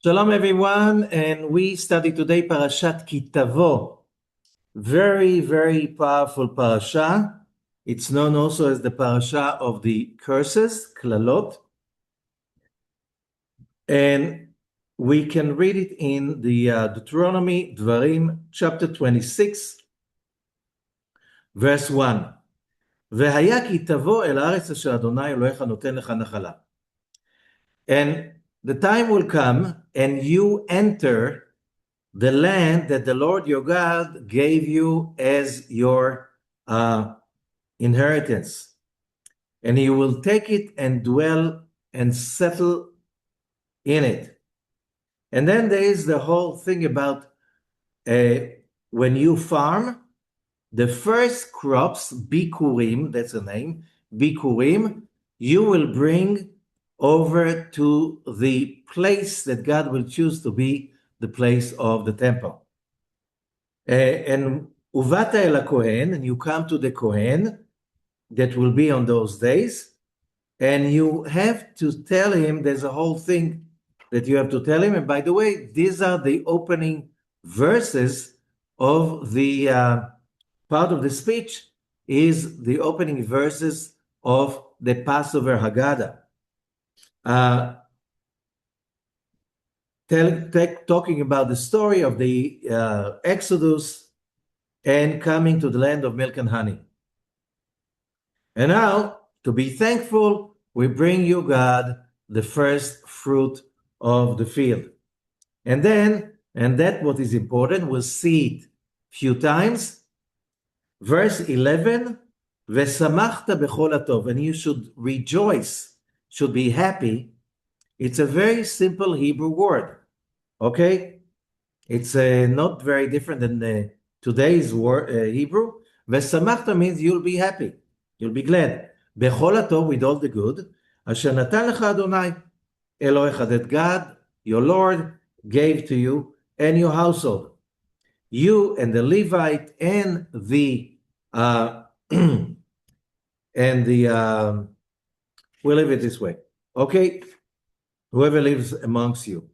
Shalom everyone, and we study today Parashat Ki-Tevo. Very, very powerful parasha. It's known also as the parasha of the curses, Klalot. And we can read it in the Deuteronomy, Dvarim, chapter 26, verse 1. והיה כי תבוא אל הארץ אשר אדוני אלוהיך נותן לך נחלה. And the time will come and you enter the land that the Lord your God gave you as your inheritance. And you will take it and dwell and settle in it. And then there is the whole thing about when you farm, the first crops, bikurim, that's the name, bikurim, you will bring over to the place that God will choose to be the place of the temple. And uvata el Kohen, and you come to the Kohen that will be on those days, and you have to tell him, there's a whole thing that you have to tell him. And by the way, these are the opening verses of the part of the speech is the opening verses of the Passover Haggadah. Talking about the story of the Exodus and coming to the land of milk and honey. And now, to be thankful, we bring you, God, the first fruit of the field. And that what is important, we'll see it a few times. Verse 11, V'samachta b'chol hatov, and you should rejoice, should be happy. It's a very simple Hebrew word, okay? It's not very different than today's word, Hebrew. V'samachta means you'll be happy, you'll be glad. B'chol hatov, with all the good, asher natan lecha Adonai Elohecha, that God, your Lord, gave to you and your household. You and the Levite and the we'll leave it this way, okay? Whoever lives amongst you.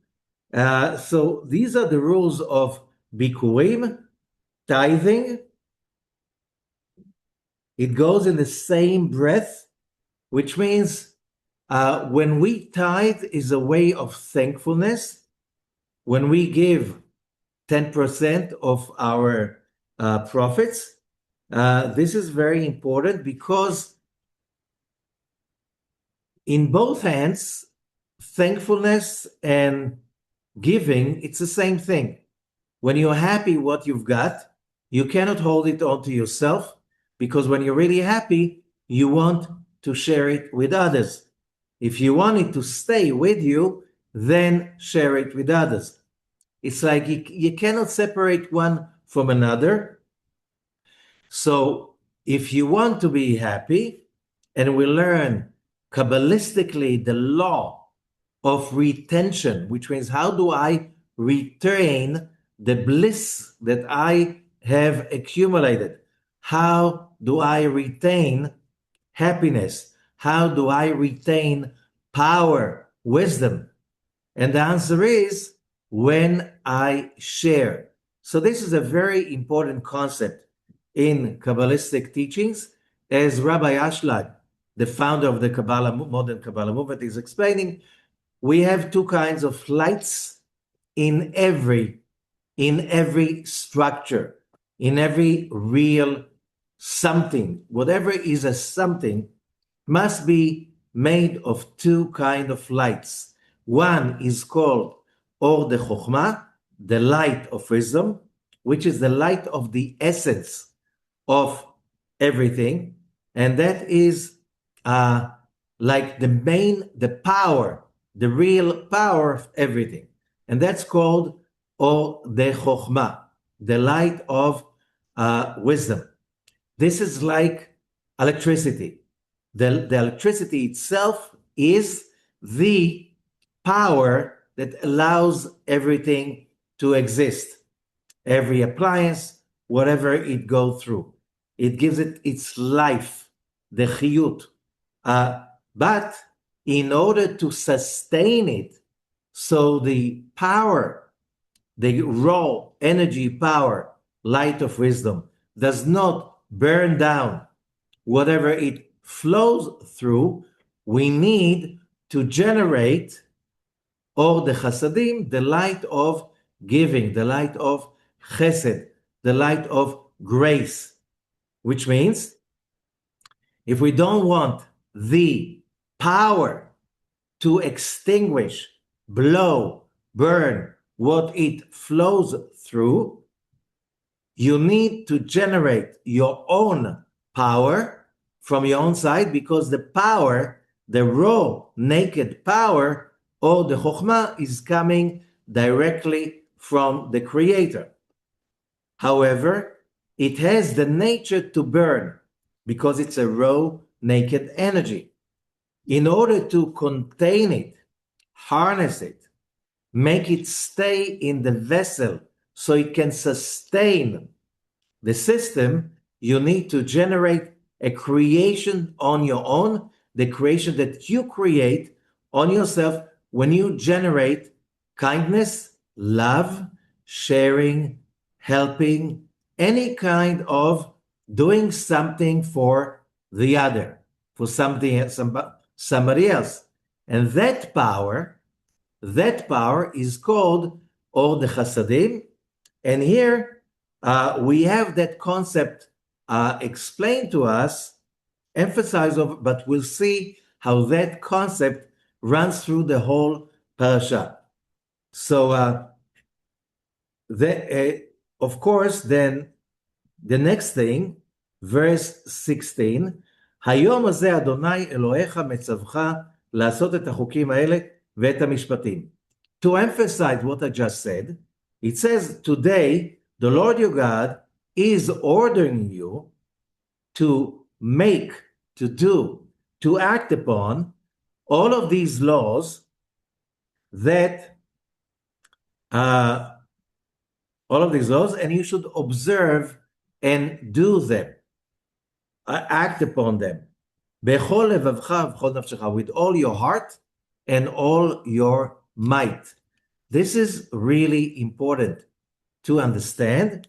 So these are the rules of bikurim, tithing. It goes in the same breath, which means when we tithe is a way of thankfulness. When we give 10% of our profits, this is very important because in both hands, thankfulness and giving, it's the same thing. When you're happy what you've got, you cannot hold it onto yourself, because when you're really happy, you want to share it with others. If you want it to stay with you, then share it with others. It's like you cannot separate one from another. So if you want to be happy, and we learn Kabbalistically the law of retention, which means how do I retain the bliss that I have accumulated? How do I retain happiness? How do I retain power, wisdom? And the answer is when I share. So this is a very important concept in Kabbalistic teachings, as Rabbi Ashlag, the founder of the Kabbalah, modern Kabbalah movement, is explaining. We have two kinds of lights in every structure, in every real something. Whatever is a something must be made of two kinds of lights. One is called Or de Chokhmah, the light of wisdom, which is the light of the essence of everything, and that is like the power, the real power of everything, and that's called Or de Chokhmah, the light of wisdom. This is like electricity. The electricity itself is the power that allows everything to exist. Every appliance, whatever it goes through. It gives it its life, the chiyut. But in order to sustain it, So the power, the raw energy power, light of wisdom, does not burn down whatever it flows through. We need to generate, or the chasadim, the light of giving, the light of chesed, the light of grace, which means if we don't want the power to extinguish, blow, burn what it flows through, you need to generate your own power from your own side, because the power, the raw, naked power, or the chokhmah, is coming directly from the Creator. However, it has the nature to burn because it's a raw, naked energy. In order to contain it, harness it, make it stay in the vessel so it can sustain the system, you need to generate a creation on your own, the creation that you create on yourself when you generate kindness, love, sharing, helping, any kind of doing something for the other, for somebody else. And that power is called or the chasadim. And here we have that concept explained to us, emphasized, but we'll see how that concept runs through the whole parasha. So, of course, then the next thing, verse 16, היום הזה אדוני אלוהיך מצווך לעשות את החוקים האלה ואת המשפטים. To emphasize what I just said, it says, today, the Lord your God is ordering you to make, to do, to act upon all of these laws that, and you should observe and do them, act upon them. בכל לבבך ובכל נפשך, with all your heart and all your might. This is really important to understand,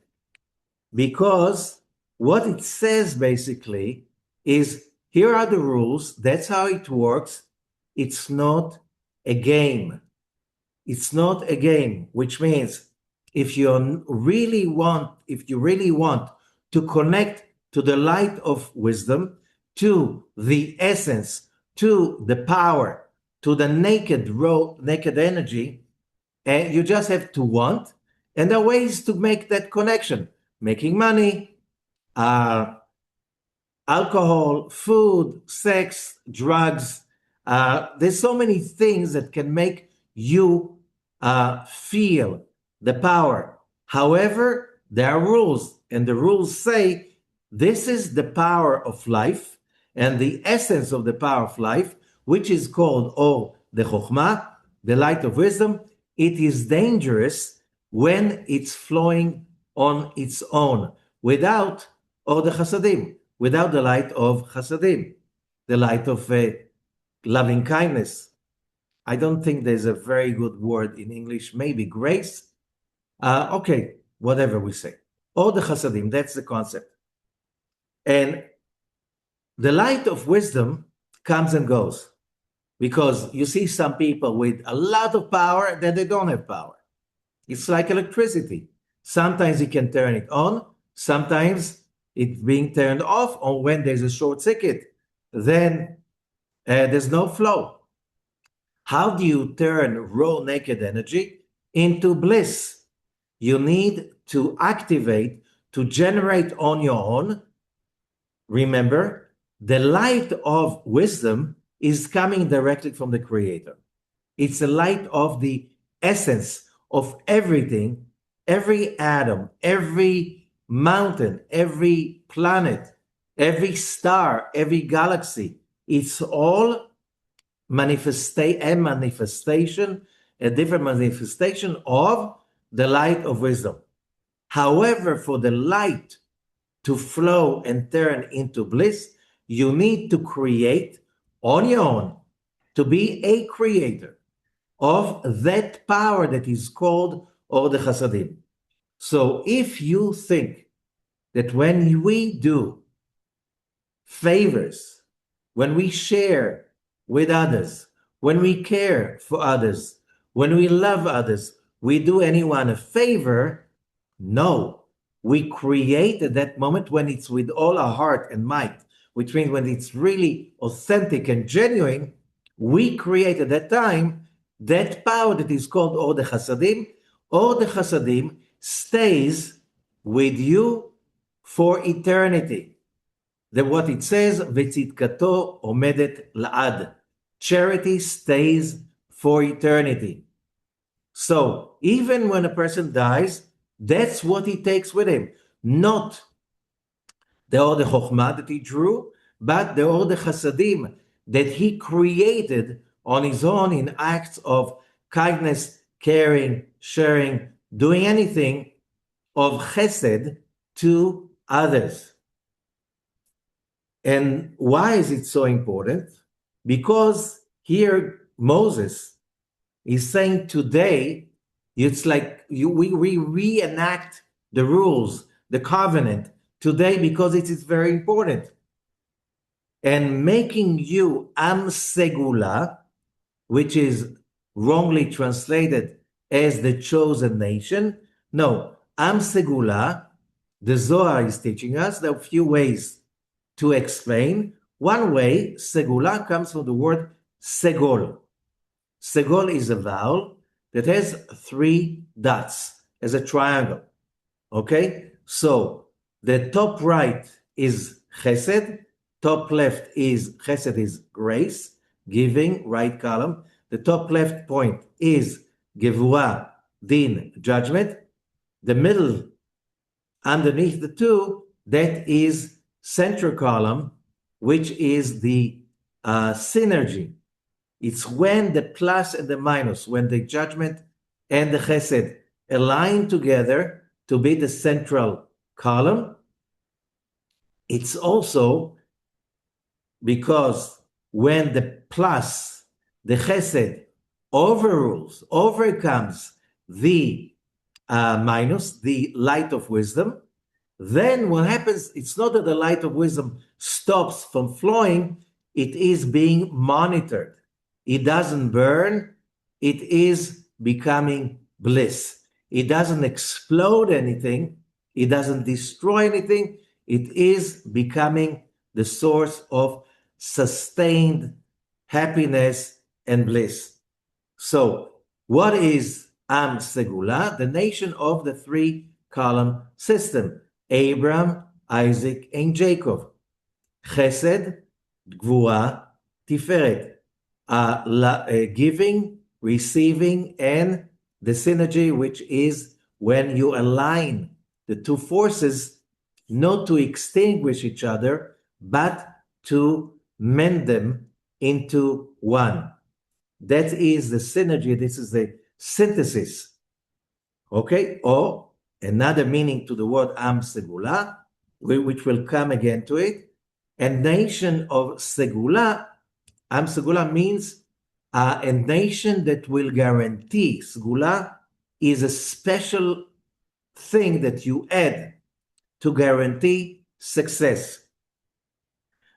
because what it says basically is, here are the rules, that's how it works. It's not a game. It's not a game, which means if you really want to connect to the light of wisdom, to the essence, to the power, to the naked energy, and you just have to want, and there are ways to make that connection. Making money, alcohol, food, sex, drugs. There's so many things that can make you feel the power. However, there are rules, and the rules say this is the power of life and the essence of the power of life, which is called the chokhmah, the light of wisdom. It is dangerous when it's flowing on its own, without the chasadim, without the light of chasadim, the light of loving kindness. I don't think there's a very good word in English, maybe grace. Okay, whatever we say. Or the chasadim, that's the concept. And the light of wisdom comes and goes, because you see some people with a lot of power, then they don't have power. It's like electricity. Sometimes you can turn it on, sometimes it's being turned off, or when there's a short circuit, then there's no flow. How do you turn raw naked energy into bliss? You need to activate, to generate on your own. Remember, the light of wisdom is coming directly from the Creator. It's a light of the essence of everything, every atom, every mountain, every planet, every star, every galaxy. It's all a different manifestation of the light of wisdom. However, for the light to flow and turn into bliss, you need to create on your own, to be a creator, of that power that is called Or the Chasadim. So if you think that when we do favors, when we share with others, when we care for others, when we love others, we do anyone a favor, no. We create at that moment when it's with all our heart and might, which means when it's really authentic and genuine, we create at that time that power that is called Or the Chasadim. Or the Chasadim stays with you for eternity. What it says, V'tzidkato omedet la'ad. Charity stays for eternity. So even when a person dies, that's what he takes with him. Not the Or the Chokhmah that he drew, but the Or the Chasadim that he created on his own in acts of kindness, caring, sharing, doing anything of chesed to others. And why is it so important? Because here Moses is saying today, it's like we reenact the rules, the covenant today because it is very important. And making you Am Segula, which is wrongly translated as the chosen nation. No, Am Segula, the Zohar is teaching us there are a few ways to explain. One way, Segula, comes from the word Segol. Segol is a vowel that has 3 dots as a triangle. Okay? So the top right is chesed, top left is chesed is grace, giving, right column. The top left point is gevurah, din, judgment. The middle, underneath the two, that is central column, which is the synergy. It's when the plus and the minus, when the judgment and the chesed align together to be the central column. It's also because when the plus, the chesed, overcomes the minus, the light of wisdom, then what happens, it's not that the light of wisdom stops from flowing, it is being monitored. It doesn't burn, it is becoming bliss. It doesn't explode anything, it doesn't destroy anything, it is becoming the source of sustained happiness and bliss. So, what is Am Segula? The nation of the 3-column system. Abraham, Isaac, and Jacob. Chesed, Gvura, Tiferet. Giving, receiving, and the synergy, which is when you align the two forces, not to extinguish each other, but to mend them into one. That is the synergy. This is the synthesis. Okay? Or another meaning to the word Am Segula, which will come again to it. And nation of Segula, Am Segula means a nation that will guarantee. Segula is a special thing that you add to guarantee success.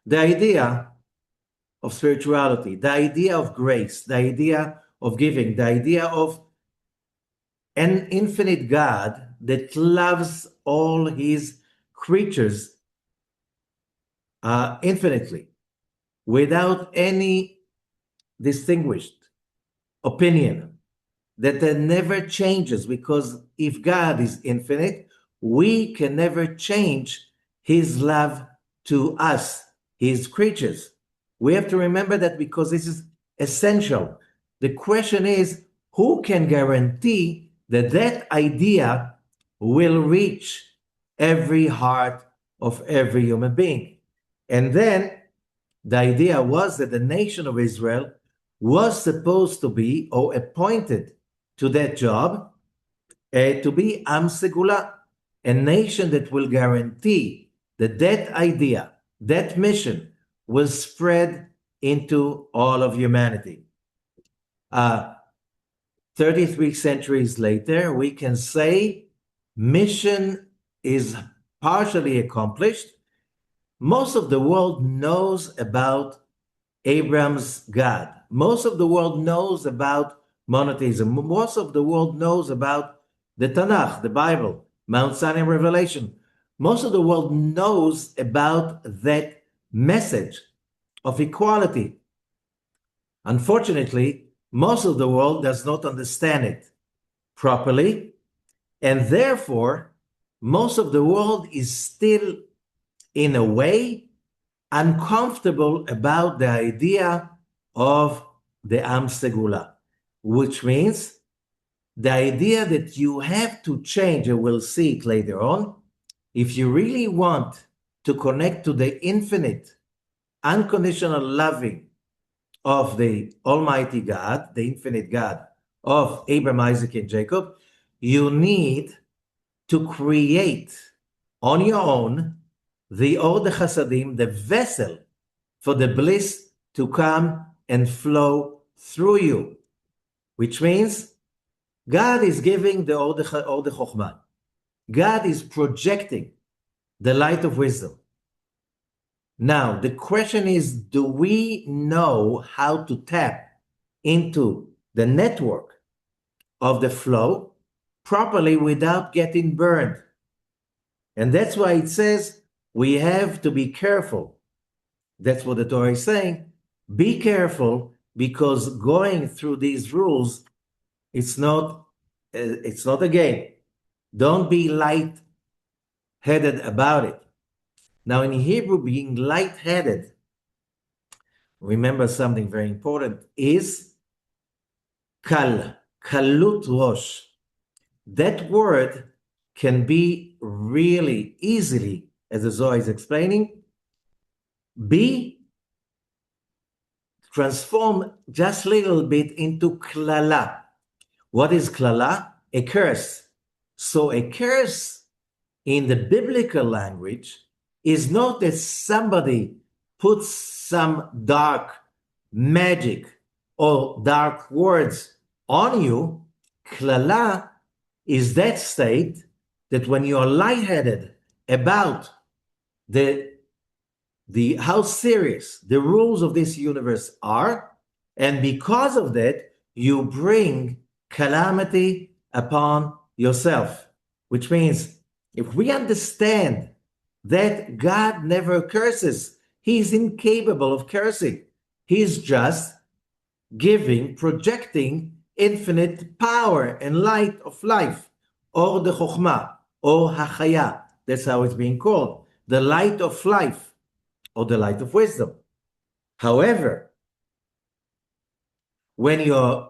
The idea of spirituality, the idea of grace, the idea of giving, the idea of an infinite God that loves all his creatures infinitely, without any distinguished opinion, that never changes, because if God is infinite, we can never change his love to us, his creatures. We have to remember that because this is essential. The question is, who can guarantee that that idea will reach every heart of every human being? And then the idea was that the nation of Israel was supposed to be, or appointed to that job, to be Am Segula, a nation that will guarantee that that idea, that mission, will spread into all of humanity. 33 centuries later, we can say mission is partially accomplished. Most of the world knows about Abraham's God. Most of the world knows about monotheism. Most of the world knows about the Tanakh, the Bible, Mount Sinai Revelation. Most of the world knows about that message of equality. Unfortunately, most of the world does not understand it properly, and therefore, most of the world is still, in a way, uncomfortable about the idea of the Am Segula, which means the idea that you have to change, and we'll see it later on, if you really want to connect to the infinite, unconditional loving of the Almighty God, the infinite God of Abraham, Isaac, and Jacob, you need to create on your own the Od Chasadim, the vessel for the bliss to come and flow through you, which means God is giving the Od Chokhmah. God is projecting the light of wisdom. Now, the question is, do we know how to tap into the network of the flow properly without getting burned? And that's why it says we have to be careful. That's what the Torah is saying. Be careful, because going through these rules, it's not a game. Don't be light-headed about it. Now, in Hebrew, being light-headed, remember something very important, is kalut rosh. That word can be really easily, as the Zohar is explaining, be transformed just a little bit into klala. What is klala? A curse. So a curse in the biblical language is not that somebody puts some dark magic or dark words on you. Klala is that state that when you're lightheaded about the how serious the rules of this universe are, and because of that, you bring calamity upon yourself, which means if we understand that God never curses, he's incapable of cursing. He's just giving, projecting infinite power and light of life, or the Chokhmah, or Hachaya. That's how it's being called, the light of life, or the light of wisdom. However, when you're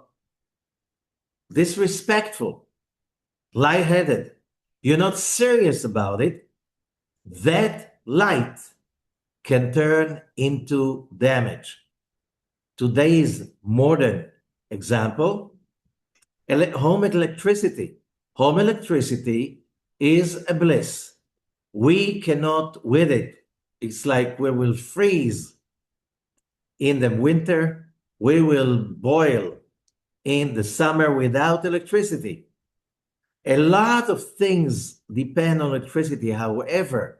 disrespectful, lightheaded, you're not serious about it, that light can turn into damage. Today's modern example, home electricity. Home electricity is a bliss. We cannot with it. It's like we will freeze in the winter, we will boil in the summer without electricity. A lot of things depend on electricity. However,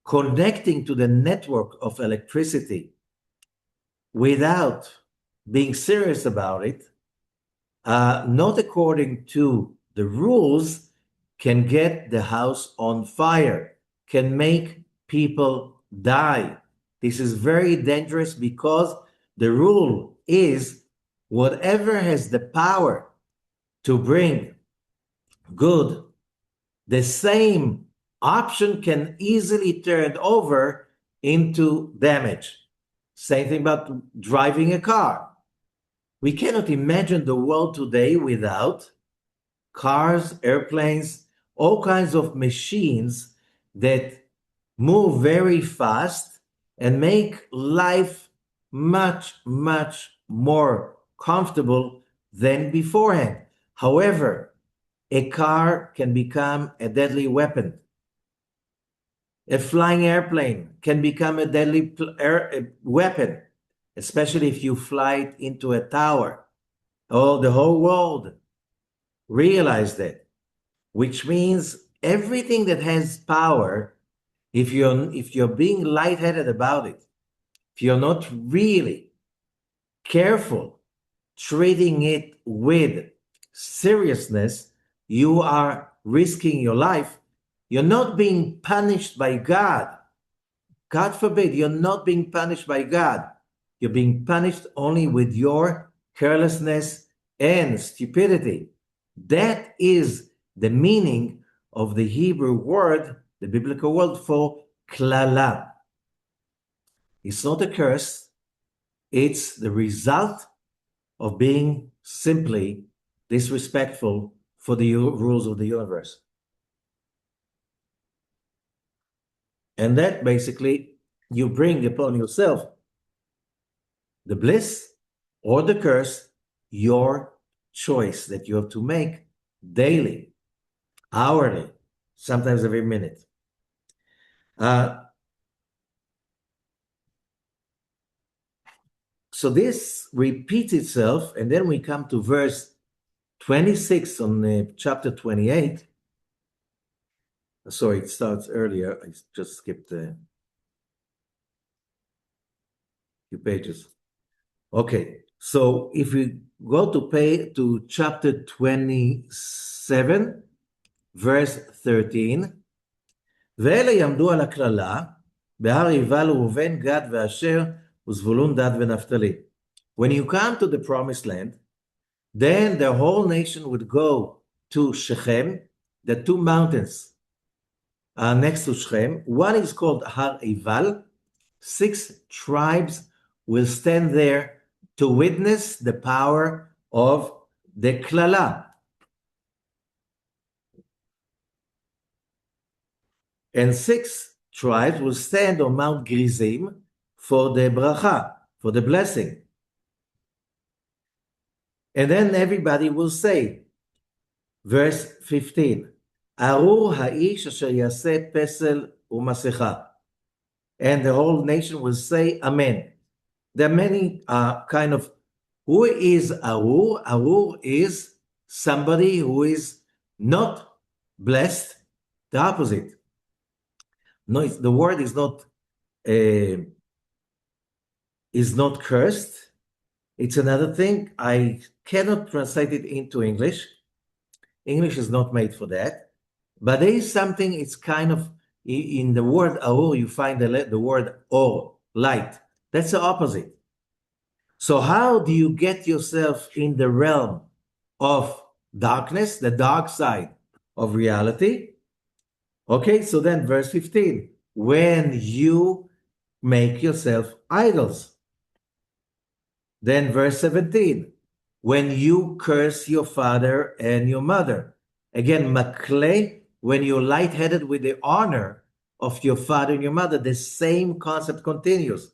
connecting to the network of electricity without being serious about it, not according to the rules, can get the house on fire, can make people die. This is very dangerous because the rule is whatever has the power to bring good, the same option can easily turn over into damage. Same thing about driving a car. We cannot imagine the world today without cars, airplanes, all kinds of machines that move very fast and make life much, much more comfortable than beforehand. However, a car can become a deadly weapon. A flying airplane can become a deadly weapon, especially if you fly it into a tower. Oh, the whole world Realize that, which means everything that has power, if you're being lightheaded about it, if you're not really careful, treating it with seriousness, you are risking your life. You're not being punished by God. God forbid, you're not being punished by God. You're being punished only with your carelessness and stupidity. That is the meaning of the Hebrew word, the biblical word for klala. It's not a curse. It's the result of being simply disrespectful for the rules of the universe. And that basically you bring upon yourself the bliss or the curse, your choice that you have to make daily, hourly, sometimes every minute. So this repeats itself, and then we come to verse 26 on chapter 28. Sorry, it starts earlier. I just skipped a few pages. Okay, so if we go to chapter 27, verse 13, ואלה יעמדו על הקללה, בהר עיבל וראובן, גד ואשר, וזבולון דד ונפתלי. When you come to the promised land, then the whole nation would go to Shechem, the two mountains next to Shechem. One is called Har Eival. 6 tribes will stand there to witness the power of the klala. And 6 tribes will stand on Mount Gerizim for the bracha, for the blessing. And then everybody will say, verse 15, Arur ha'ish asher yaseh pesel u'masecha. And the whole nation will say, Amen. There are many kind of, who is Arur? Arur is somebody who is not blessed, the opposite. No, the word is not cursed. It's another thing. I cannot translate it into English. English is not made for that. But there is something, it's kind of, in the word Aur, you find the word Or, light. That's the opposite. So how do you get yourself in the realm of darkness, the dark side of reality? Okay, so then verse 15, when you make yourself idols. Then verse 17, when you curse your father and your mother. Again, makle, when you're lightheaded with the honor of your father and your mother, the same concept continues.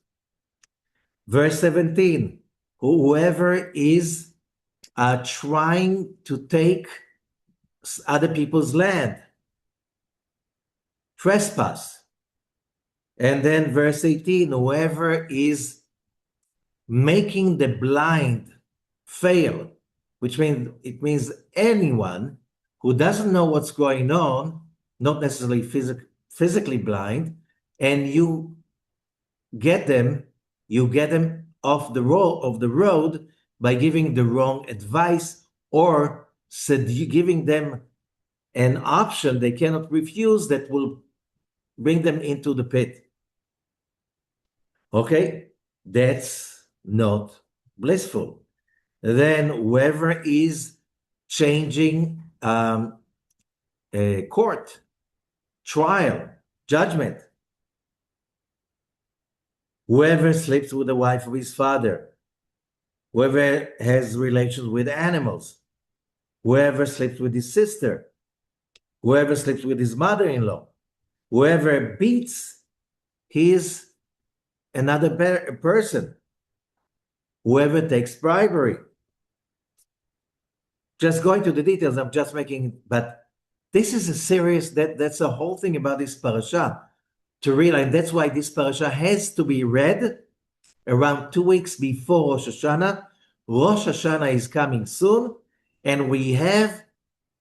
Verse 17, whoever is trying to take other people's land, trespass. And then verse 18, whoever is making the blind fail, which means anyone who doesn't know what's going on, not necessarily physically blind, and you get them off the road by giving the wrong advice or giving them an option they cannot refuse that will bring them into the pit. Okay, that's not blissful. Then whoever is changing a court, trial, judgment, whoever sleeps with the wife of his father, whoever has relations with animals, whoever sleeps with his sister, whoever sleeps with his mother-in-law, whoever beats his another person, whoever takes bribery. Just going to the details, I'm just making, but this is a serious, that's the whole thing about this parasha, to realize. That's why this parasha has to be read around 2 weeks before Rosh Hashanah. Rosh Hashanah is coming soon, and we have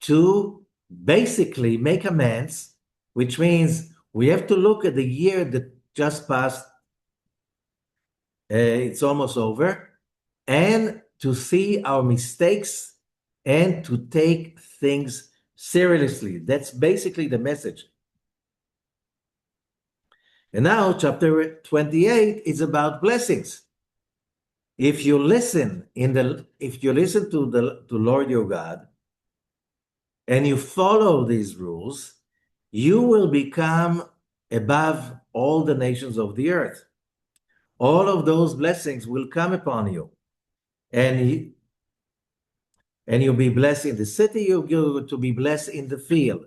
to basically make amends, which means we have to look at the year that just passed. It's almost over, and to see our mistakes and to take things seriously. That's basically the message. And now chapter 28 is about blessings. If you listen to Lord your God and you follow these rules, you will become above all the nations of the earth. All of those blessings will come upon you. And you'll be blessed in the city, you'll go to be blessed in the field.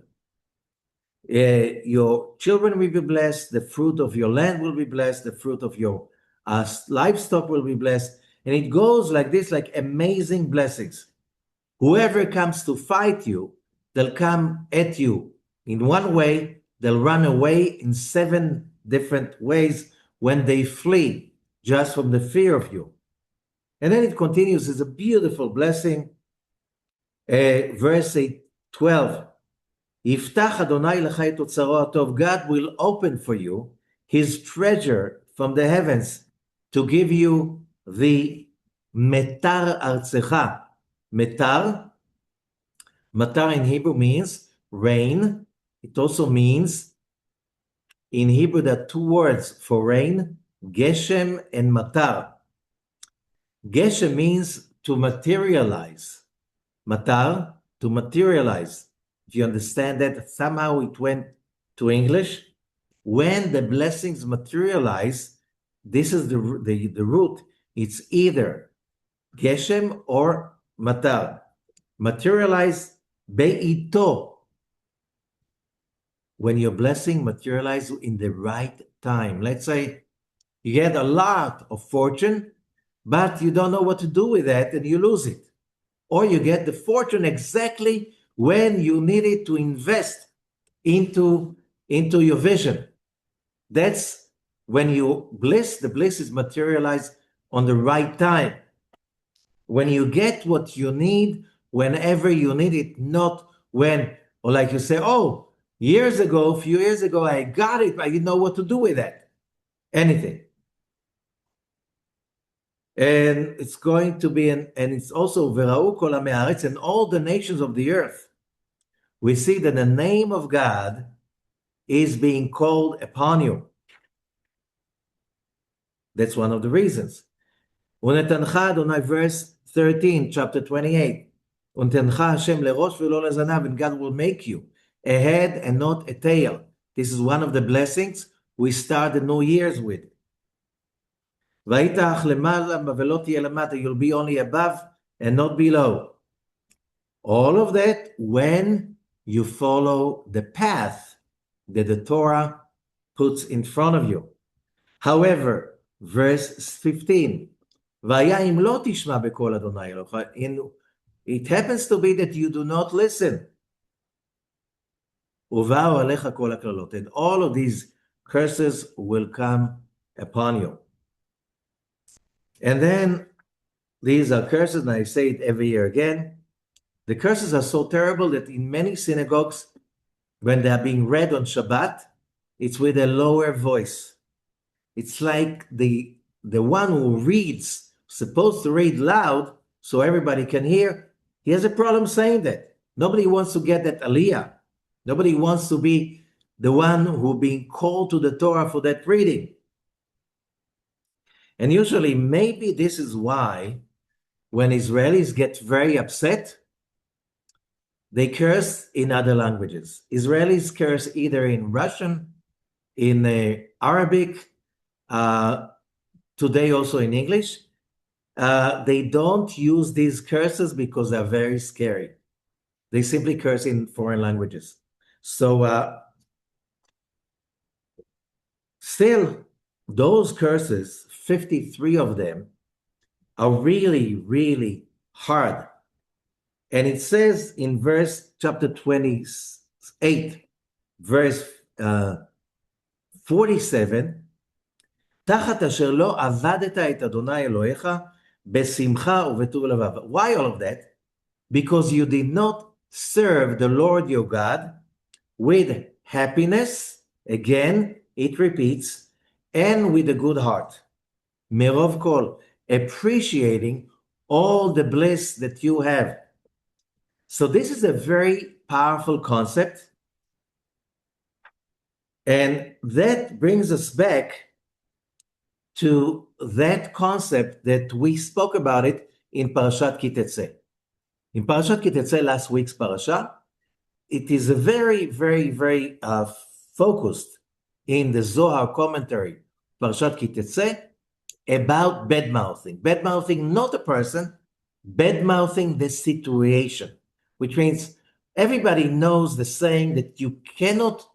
Your children will be blessed, the fruit of your land will be blessed, the fruit of your livestock will be blessed. And it goes like this, like amazing blessings. Whoever comes to fight you, they'll come at you in one way, they'll run away in 7 different ways when they flee just from the fear of you. And then it continues, it's a beautiful blessing. Verse 12, Yiftach Adonai lecha et otzaro hatov. God will open for you his treasure from the heavens to give you the metar artzecha. Metar in Hebrew means rain. It also means, in Hebrew, there are 2 words for rain, geshem and matar. Geshem means to materialize. Matar, to materialize. If you understand that, somehow it went to English. When the blessings materialize, this is the root. It's either geshem or matar. Materialize be'ito. When your blessing materialize in the right time. Let's say you get a lot of fortune, but you don't know what to do with that and you lose it. Or you get the fortune exactly when you need it to invest into your vision. That's when the bliss is materialized on the right time. When you get what you need, whenever you need it, not when, or like you say, oh, a few years ago, I got it, but I didn't know what to do with that. Anything. And it's going to be, and it's also Vera'u kol amei haaretz, and all the nations of the earth. We see that the name of God is being called upon you. That's one of the reasons. Unetancha Adonai, verse 13, chapter 28. Unetancha Hashem lerosh v'lo lezanav, and God will make you a head and not a tail. This is one of the blessings we start the New Year's with. You'll be only above and not below. All of that when you follow the path that the Torah puts in front of you. However, verse 15, it happens to be that you do not listen. And all of these curses will come upon you. And then these are curses, and I say it every year again. The curses are so terrible that in many synagogues, when they are being read on Shabbat, it's with a lower voice. It's like the one who reads, supposed to read loud so everybody can hear, he has a problem saying that. Nobody wants to get that aliyah. Nobody wants to be the one who being called to the Torah for that reading. And usually, maybe this is why when Israelis get very upset, they curse in other languages. Israelis curse either in Russian, in Arabic, today also in English. They don't use these curses because they're very scary. They simply curse in foreign languages. So still, those curses, 53 of them, are really, really hard. And it says in chapter 28, verse 47, תחת אשר לא עבדת את אדוני אלוהיך בשמחה ובטוב לבב. Why all of that? Because you did not serve the Lord your God with happiness, again, it repeats, and with a good heart. Merov kol, appreciating all the bliss that you have. So this is a very powerful concept. And that brings us back to that concept that we spoke about it in Parashat Ki-Tevo. In Parashat Ki-Tevo, last week's parasha, it is a very focused in the Zohar commentary, Parashat Ki-Tevo, about bad mouthing. Bad mouthing, not a person, bad mouthing the situation, which means everybody knows the saying that you cannot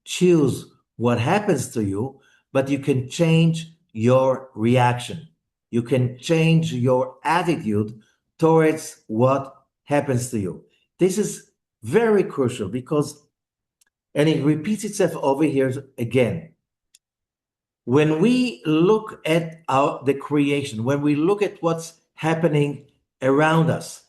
choose what happens to you, but you can change your reaction. You can change your attitude towards what happens to you. This is very crucial because, and it repeats itself over here again. When we look at the creation, when we look at what's happening around us,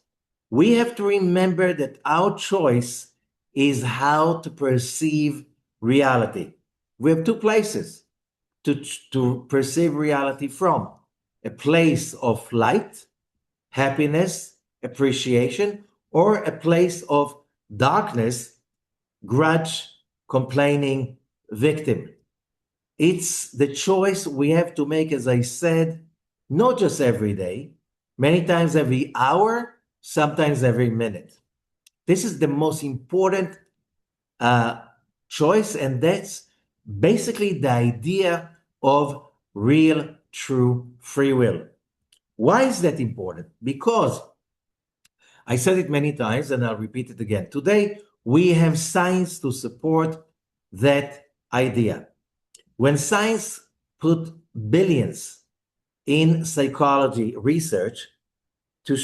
we have to remember that our choice is how to perceive reality. We have two places to perceive reality from: a place of light, happiness, appreciation, or a place of darkness, grudge, complaining, victim. It's the choice we have to make, as I said, not just every day, many times every hour, sometimes every minute. This is the most important choice, and that's basically the idea of real, true free will. Why is that important? Because I said it many times and I'll repeat it again. Today, we have science to support that idea. When science put billions in psychology research to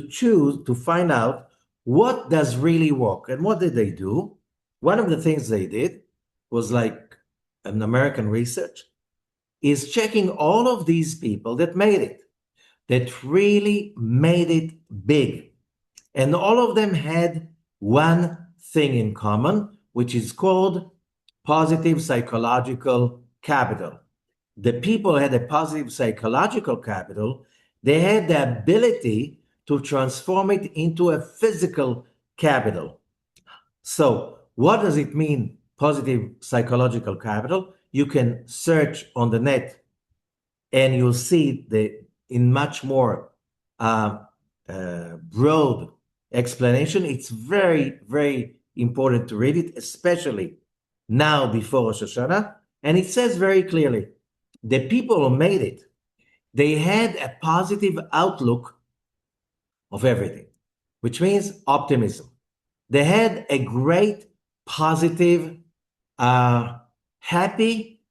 choose to find out what does really work, and what did they do? One of the things they did was, like an American research, is checking all of these people that made it, that really made it big. And all of them had one thing in common, which is called positive psychological capital. The people had a positive psychological capital. They had the ability to transform it into a physical capital. So what does it mean, positive psychological capital? You can search on the net and you'll see in much more broad explanation. It's very important to read it, especially now before Rosh Hashanah. And it says very clearly, the people who made it, they had a positive outlook of everything, which means optimism. They had a great, positive, happy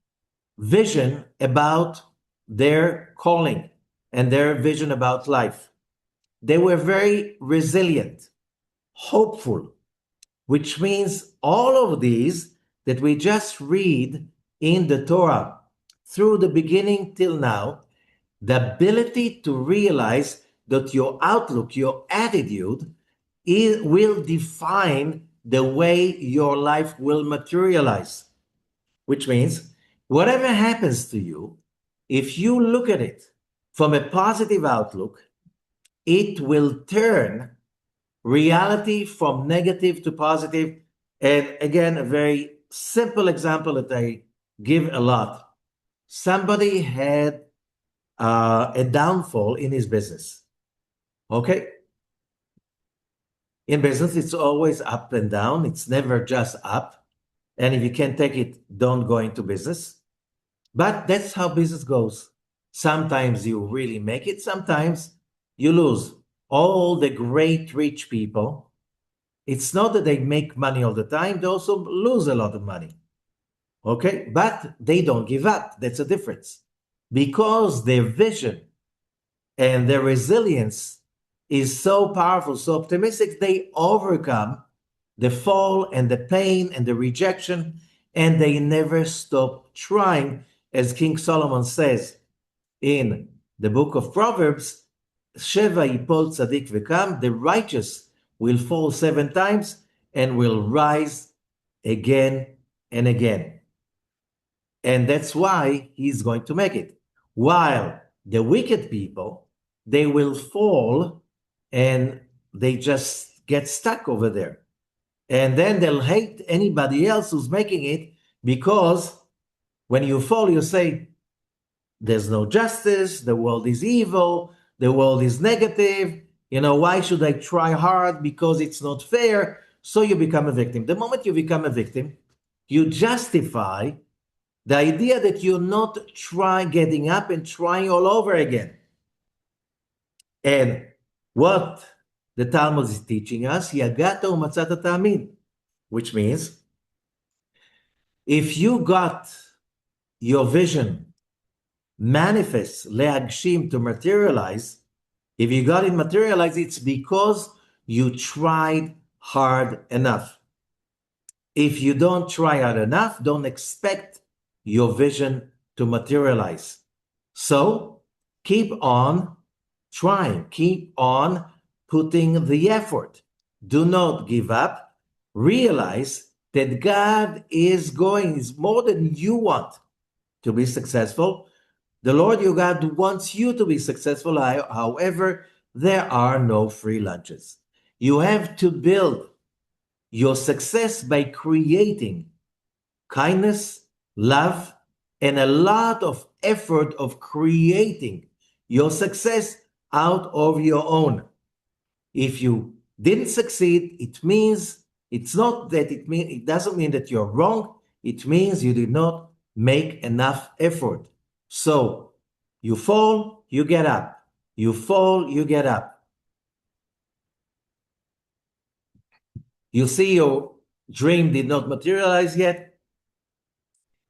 vision about their calling and their vision about life. They were very resilient, hopeful, which means all of these that we just read in the Torah through the beginning till now, the ability to realize that your outlook, your attitude will define the way your life will materialize, which means whatever happens to you, if you look at it from a positive outlook, it will turn reality from negative to positive. And again, a very simple example that I give a lot. Somebody had a downfall in his business. Okay? In business, it's always up and down. It's never just up. And if you can't take it, don't go into business. But that's how business goes. Sometimes you really make it, sometimes you lose. All the great rich people, it's not that they make money all the time, they also lose a lot of money. Okay? But they don't give up. That's a difference. Because their vision and their resilience is so powerful, so optimistic, they overcome the fall and the pain and the rejection, and they never stop trying. As King Solomon says in the book of Proverbs, Sheva yipol tzadik vekam, the righteous will fall 7 times, and will rise again and again. And that's why he's going to make it. While the wicked people, they will fall and they just get stuck over there. And then they'll hate anybody else who's making it, because when you fall, you say, there's no justice, the world is evil, the world is negative, why should I try hard because it's not fair? So you become a victim. The moment you become a victim, you justify the idea that you're not getting up and trying all over again. And what the Talmud is teaching us, Yagata u'matzata ta'amin, which means if you got your vision manifest, le'agshim, to materialize, if you got it materialized, it's because you tried hard enough. If you don't try hard enough, don't expect your vision to materialize. So keep on trying, keep on putting the effort. Do not give up. Realize that God is more than you want to be successful. The Lord your God wants you to be successful. However, there are no free lunches. You have to build your success by creating kindness, love, and a lot of effort of creating your success out of your own. If you didn't succeed, it doesn't mean that you're wrong. It means you did not make enough effort. So you fall, you get up. You fall, you get up. You see your dream did not materialize yet.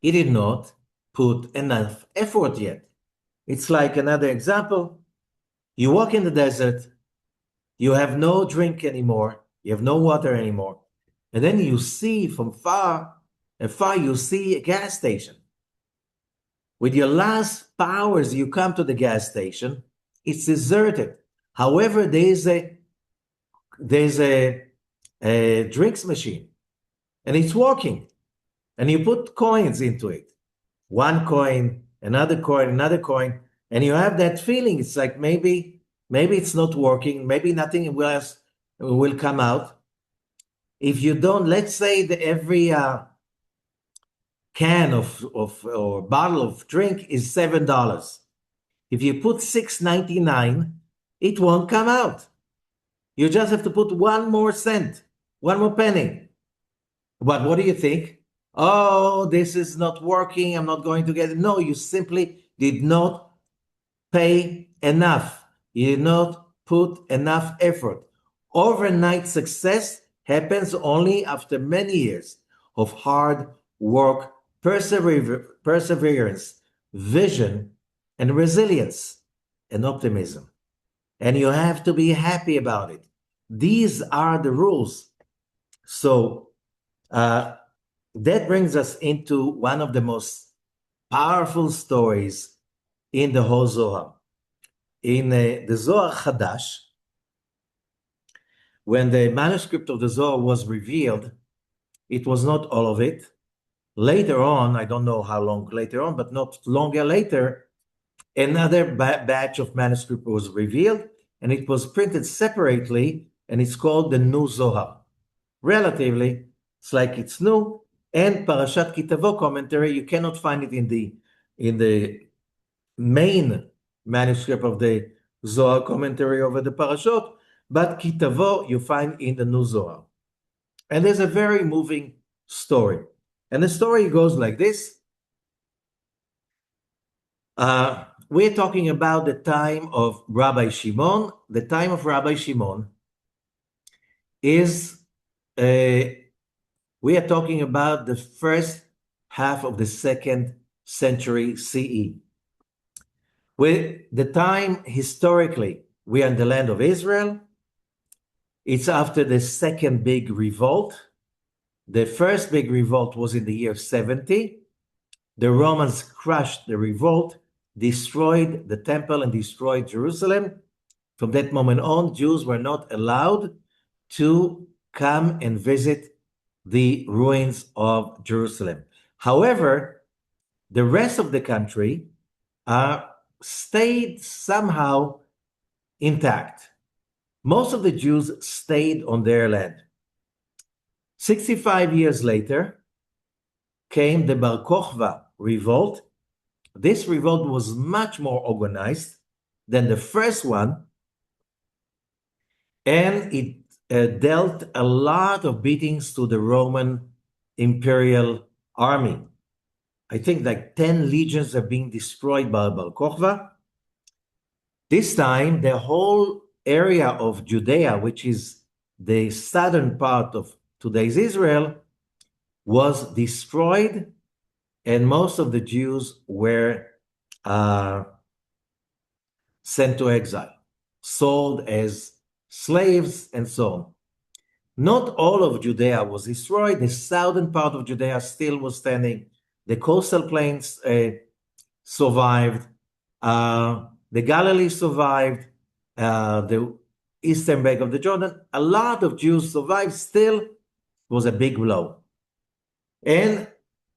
He did not put enough effort yet. It's like another example. You walk in the desert, you have no drink anymore, you have no water anymore, and then you see from afar, you see a gas station. With your last hours, you come to the gas station, it's deserted. However, there's a drinks machine, and it's working, and you put coins into it. One coin, another coin, and you have that feeling. It's like maybe it's not working, maybe nothing else will come out. If you don't, let's say that every can or bottle of drink is $7. If you put $6.99, it won't come out. You just have to put one more cent, one more penny. But what do you think? Oh, this is not working, I'm not going to get it. No, you simply did not pay enough. You did not put enough effort. Overnight success happens only after many years of hard work, perseverance, vision, and resilience, and optimism. And you have to be happy about it. These are the rules. So that brings us into one of the most powerful stories in the whole Zohar. In the Zohar Chadash, when the manuscript of the Zohar was revealed, it was not all of it. Later on, I don't know how long later on, but not longer later, another batch of manuscript was revealed, and it was printed separately, and it's called the New Zohar. Relatively, it's like it's new, and Parashat Ki-Tevo commentary, you cannot find it in the main manuscript of the Zohar commentary over the Parashot, but Ki-Tavo you find in the New Zohar. And there's a very moving story. And the story goes like this. We're talking about the time of Rabbi Shimon. The time of Rabbi Shimon is, we are talking about the first half of the 2nd century CE. With the time historically, we are in the land of Israel. It's after the second big revolt. The first big revolt was in the year 70. The Romans crushed the revolt, destroyed the temple, and destroyed Jerusalem. From that moment on, Jews were not allowed to come and visit the ruins of Jerusalem. However, the rest of the country stayed somehow intact. Most of the Jews stayed on their land. 65 years later came the Bar Kokhba revolt. This revolt was much more organized than the first one, and it dealt a lot of beatings to the Roman imperial army. I think like 10 legions are being destroyed by Bar Kokhba. This time, the whole area of Judea, which is the southern part of today's Israel, was destroyed, and most of the Jews were sent to exile, sold as slaves, and so on. Not all of Judea was destroyed. The southern part of Judea still was standing. The coastal plains survived. The Galilee survived. The eastern bank of the Jordan. A lot of Jews survived. Still, it was a big blow. And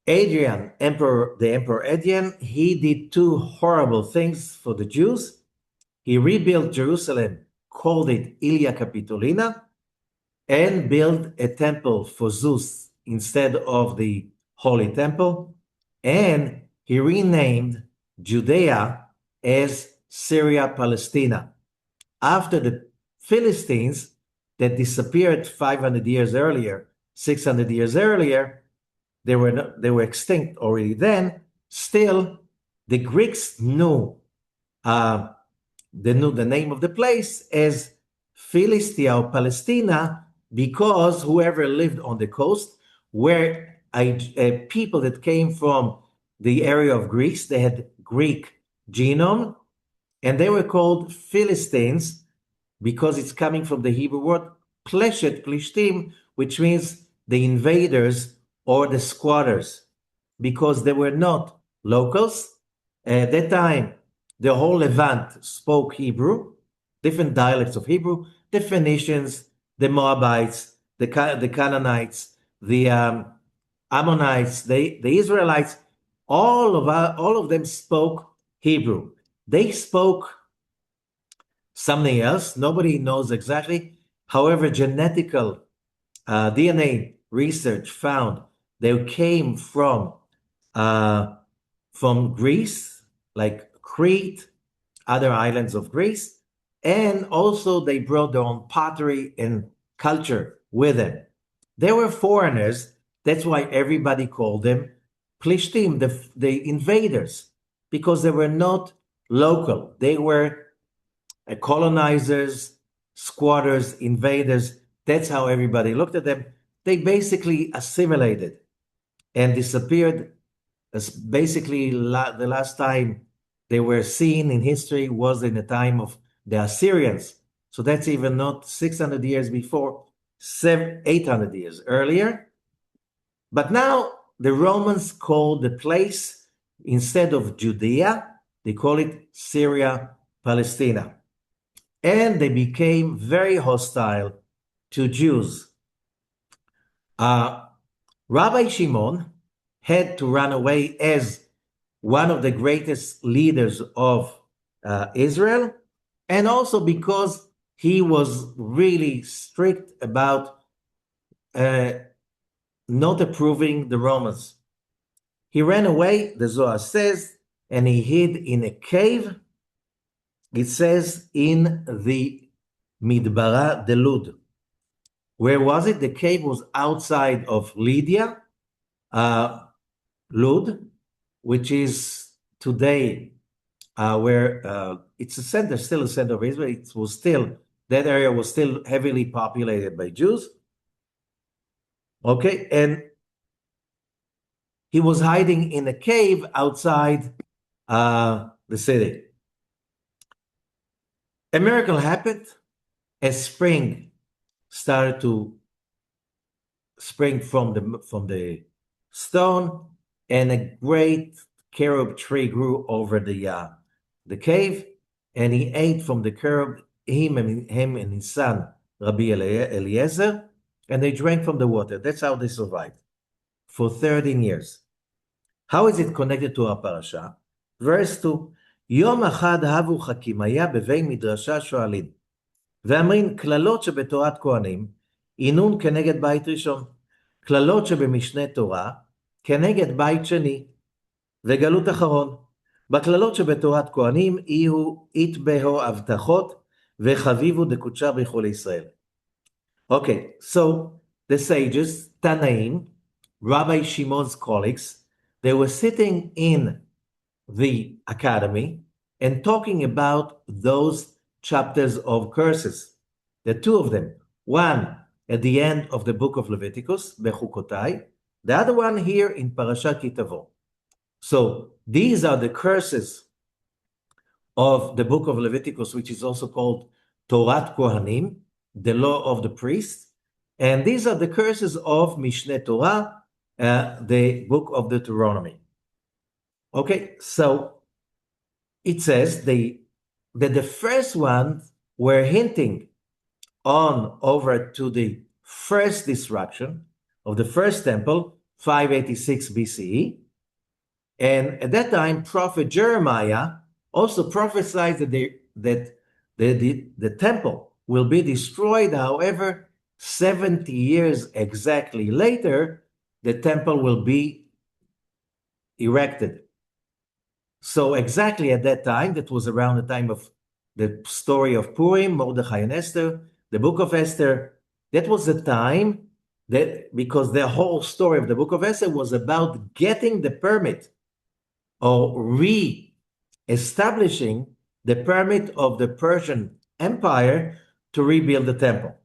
Adrian, the Emperor Adrian, he did two horrible things for the Jews. He rebuilt Jerusalem, called it Ilia Capitolina, and built a temple for Zeus instead of the Holy Temple. And he renamed Judea as Syria Palestina. After the Philistines that disappeared 500 years earlier, 600 years earlier, they were extinct already then. Still, the Greeks knew the name of the place as Philistia or Palestina, because whoever lived on the coast were people that came from the area of Greece. They had Greek genome, and they were called Philistines because it's coming from the Hebrew word pleshet, plishtim, which means the invaders or the squatters, because they were not locals. At that time, the whole Levant spoke Hebrew, different dialects of Hebrew, the Phoenicians, the Moabites, the Canaanites, the Ammonites, the Israelites, all of them spoke Hebrew. They spoke something else. Nobody knows exactly. However, genetical DNA research found they came from Greece, like Crete, other islands of Greece, and also they brought their own pottery and culture with them. They were foreigners. That's why everybody called them Plishtim, the invaders, because they were not local. They were colonizers, squatters, invaders. That's how everybody looked at them. They basically assimilated and disappeared. As basically the last time they were seen in history was in the time of the Assyrians. So that's even not 600 years before, 800 years earlier. But now the Romans call the place, instead of Judea, they call it Syria Palestina. And they became very hostile to Jews. Rabbi Shimon had to run away as one of the greatest leaders of Israel, and also because he was really strict about not approving the Romans. He ran away, the Zohar says, and he hid in a cave. It says in the Midbara de Lud. Where was it? The cave was outside of Lydia, Lud, which is today where it's a center, still a center of Israel. It was still, that area was still heavily populated by Jews. Okay, and he was hiding in a cave outside the city. A miracle happened. A spring started to spring from the stone, and a great carob tree grew over the cave, and he ate from the carob, him and his son Rabbi Eliezer, and they drank from the water. That's how they survived for 13 years. How is it connected to our parasha? Verse 2, יום אחד הבו חכימיה בבי מדרשה שואלים, ואמרים קללות שבתורת כהנים, עינון כנגד בית ראשון, קללות שבמשנה תורה, כנגד בית שני, וגלות אחרון. בקללות שבתורת כהנים, יהיו יתבהו הבטחות, וחביבו דקודשה בכל ישראל. Okay, so the sages, Tanaim, Rabbi Shimon's colleagues, they were sitting in the academy and talking about those chapters of curses. The two of them, one at the end of the book of Leviticus, Bechukotai, the other one here in Parashat Ki-Tevo. So these are the curses of the book of Leviticus, which is also called Torat Kohanim, the law of the priests. And these are the curses of Mishneh Torah, the book of Deuteronomy. Okay, so it says that the first ones were hinting on over to the first destruction of the first temple, 586 BCE. And at that time, prophet Jeremiah also prophesied that the temple will be destroyed. However, 70 years exactly later, the temple will be erected. So exactly at that time, that was around the time of the story of Purim, Mordechai and Esther, the book of Esther, that was the time that, because the whole story of the book of Esther was about getting the permit or re-establishing the permit of the Persian Empire to rebuild the temple.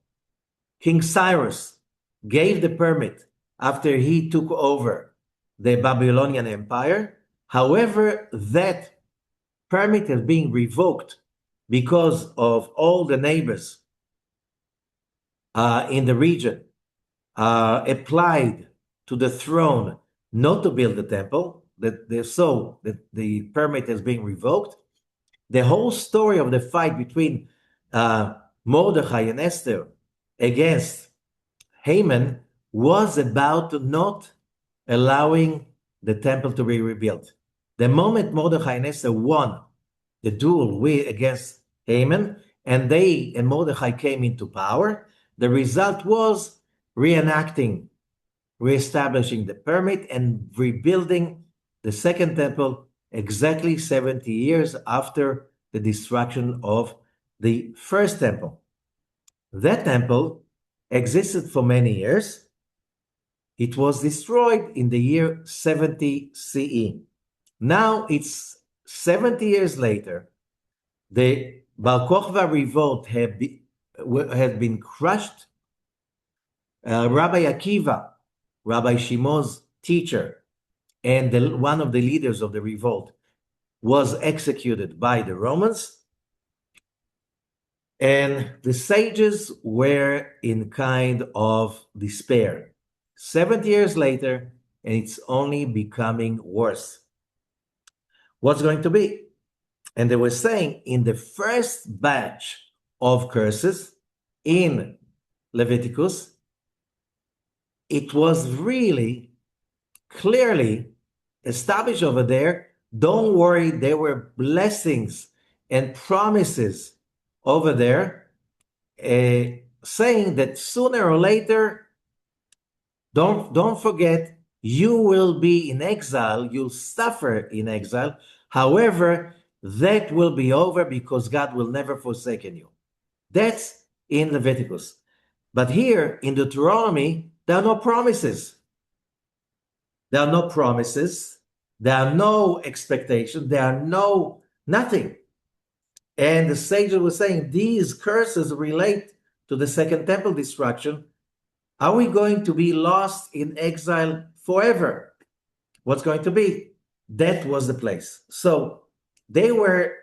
King Cyrus gave the permit after he took over the Babylonian Empire. However, that permit is being revoked because of all the neighbors in the region applied to the throne not to build the temple, that the permit is being revoked. The whole story of the fight between Mordechai and Esther against Haman was about not allowing the temple to be rebuilt. The moment Mordechai and Esther won the duel against Haman, and Mordechai came into power, the result was reestablishing the permit and rebuilding the second temple exactly 70 years after the destruction of the first temple. That temple existed for many years. It was destroyed in the year 70 CE. Now it's 70 years later. The Bar Kokhba revolt had been crushed. Rabbi Akiva, Rabbi Shimon's teacher, and one of the leaders of the revolt, was executed by the Romans. And the sages were in kind of despair. 70 years later, and it's only becoming worse. What's going to be? And they were saying in the first batch of curses in Leviticus, it was really clearly established over there. Don't worry, there were blessings and promises over there saying that sooner or later, don't forget, you will be in exile, you'll suffer in exile. However, that will be over because God will never forsake you. That's in Leviticus. But here in Deuteronomy, there are no promises. There are no promises. There are no expectations. There are nothing. And the sages were saying these curses relate to the second temple destruction. Are we going to be lost in exile forever? What's going to be? That was the place. So they were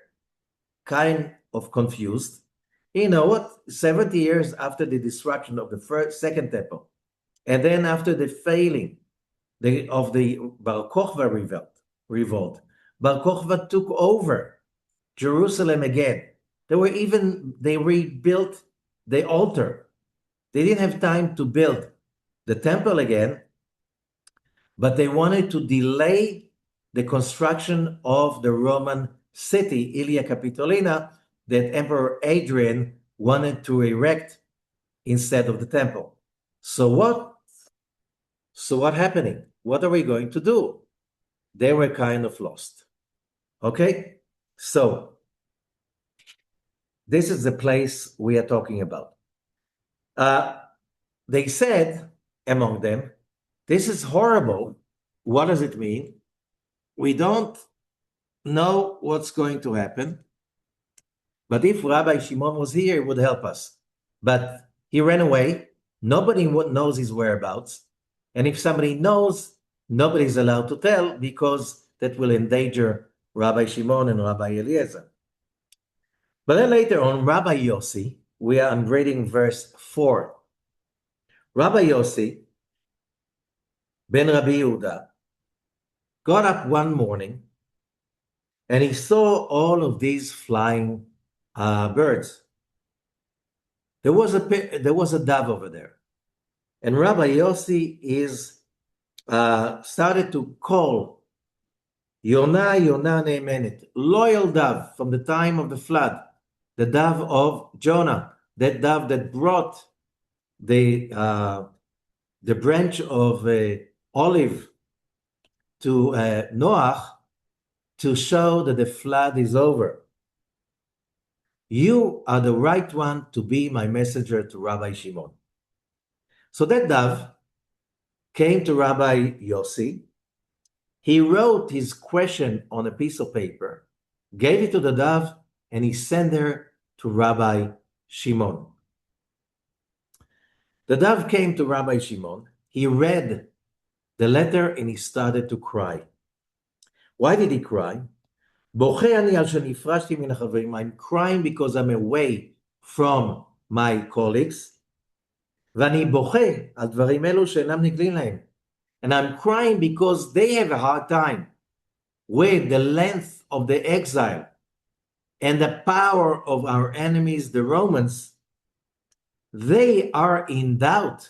kind of confused. You know what? 70 years after the destruction of the second temple, and then after the failing of the Bar Kokhba revolt, Bar Kokhba took over Jerusalem again. They rebuilt the altar. They didn't have time to build the temple again, but they wanted to delay the construction of the Roman city, Ilia Capitolina, that Emperor Adrian wanted to erect instead of the temple. So what happening? What are we going to do? They were kind of lost. Okay? So this is the place we are talking about. They said among them, this is horrible. What does it mean? We don't know what's going to happen. But if Rabbi Shimon was here, it would help us. But he ran away. Nobody knows his whereabouts. And if somebody knows, nobody's allowed to tell because that will endanger Rabbi Shimon and Rabbi Eliezer. But then later on, Rabbi Yossi, I'm reading verse 4. Rabbi Yossi, ben Rabbi Yehuda, got up one morning and he saw all of these flying birds. There was a dove over there. And Rabbi Yossi started to call Yonah, Yonah Ne'emenet, loyal dove from the time of the flood, the dove of Jonah, that dove that brought the branch of olive to Noach to show that the flood is over. You are the right one to be my messenger to Rabbi Shimon. So that dove came to Rabbi Yossi. He wrote his question on a piece of paper, gave it to the dove, and he sent her to Rabbi Shimon. The dove came to Rabbi Shimon. He read the letter and he started to cry. Why did he cry? I'm crying because I'm away from my colleagues. And I'm crying because they have a hard time with the length of the exile and the power of our enemies, the Romans. They are in doubt.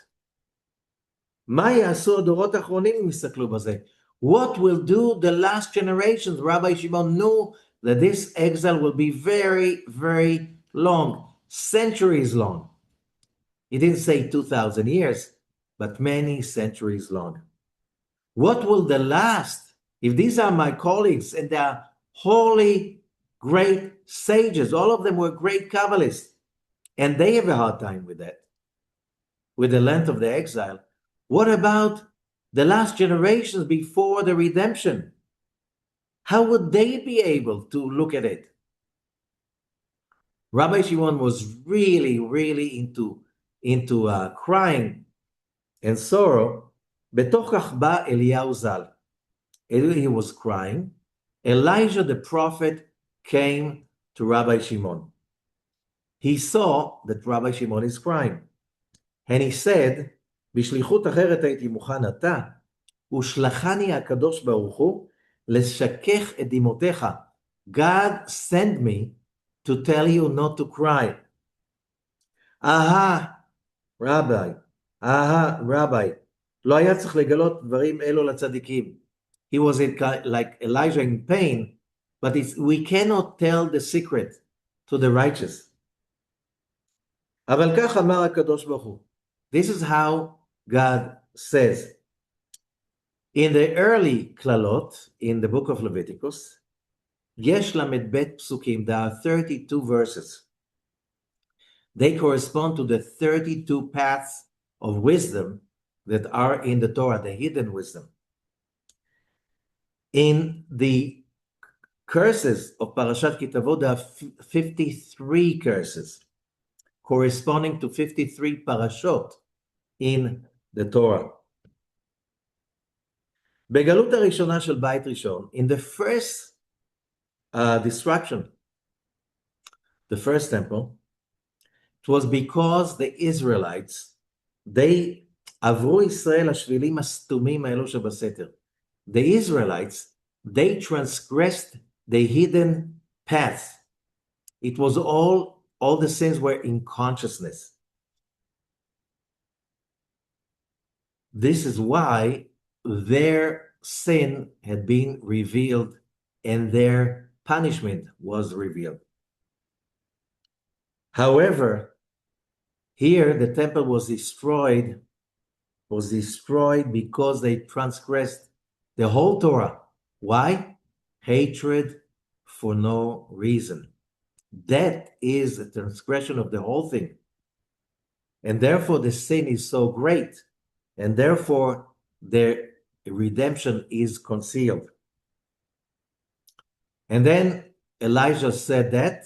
What will do the last generations? Rabbi Shimon knew that this exile will be very, very long, centuries long. He didn't say 2,000 years, but many centuries long. What will the last? If these are my colleagues and they are holy, great sages, all of them were great Kabbalists, and they have a hard time with that, with the length of the exile. What about the last generations before the redemption? How would they be able to look at it? Rabbi Shimon was really, really into crying and sorrow. Betokach ba Eliyahu Zal. He was crying. Elijah the prophet came to Rabbi Shimon. He saw that Rabbi Shimon is crying. And he said, בשליחות אחרת הייתי מוכן אתה, ושלחני הקדוש ברוך הוא לשכך את דמעותיך. God sent me to tell you not to cry. Rabbi, לא היה צריך לגלות דברים אלו לצדיקים. He was like Elijah in pain, but we cannot tell the secret to the righteous. אבל כך אמר הקדוש ברוך הוא. This is how God says. In the early Klalot, in the book of Leviticus, Yesh Lamed Bet Psukim, there are 32 verses. They correspond to the 32 paths of wisdom that are in the Torah, the hidden wisdom. In the curses of Parashat Ki-Tevo, there are 53 curses, corresponding to 53 parashot in the Torah. בגלות הראשונה של בית ראשון, in the first destruction, the first temple, it was because the Israelites, עברו ישראל השבילים הסתומים האלו שבסתר. The Israelites, they transgressed the hidden path. It was all all the sins were in consciousness. This is why their sin had been revealed and their punishment was revealed. However, here the temple was destroyed because they transgressed the whole Torah. Why? Hatred for no reason. That is a transgression of the whole thing. And therefore the sin is so great. And therefore their redemption is concealed. And then Elijah said that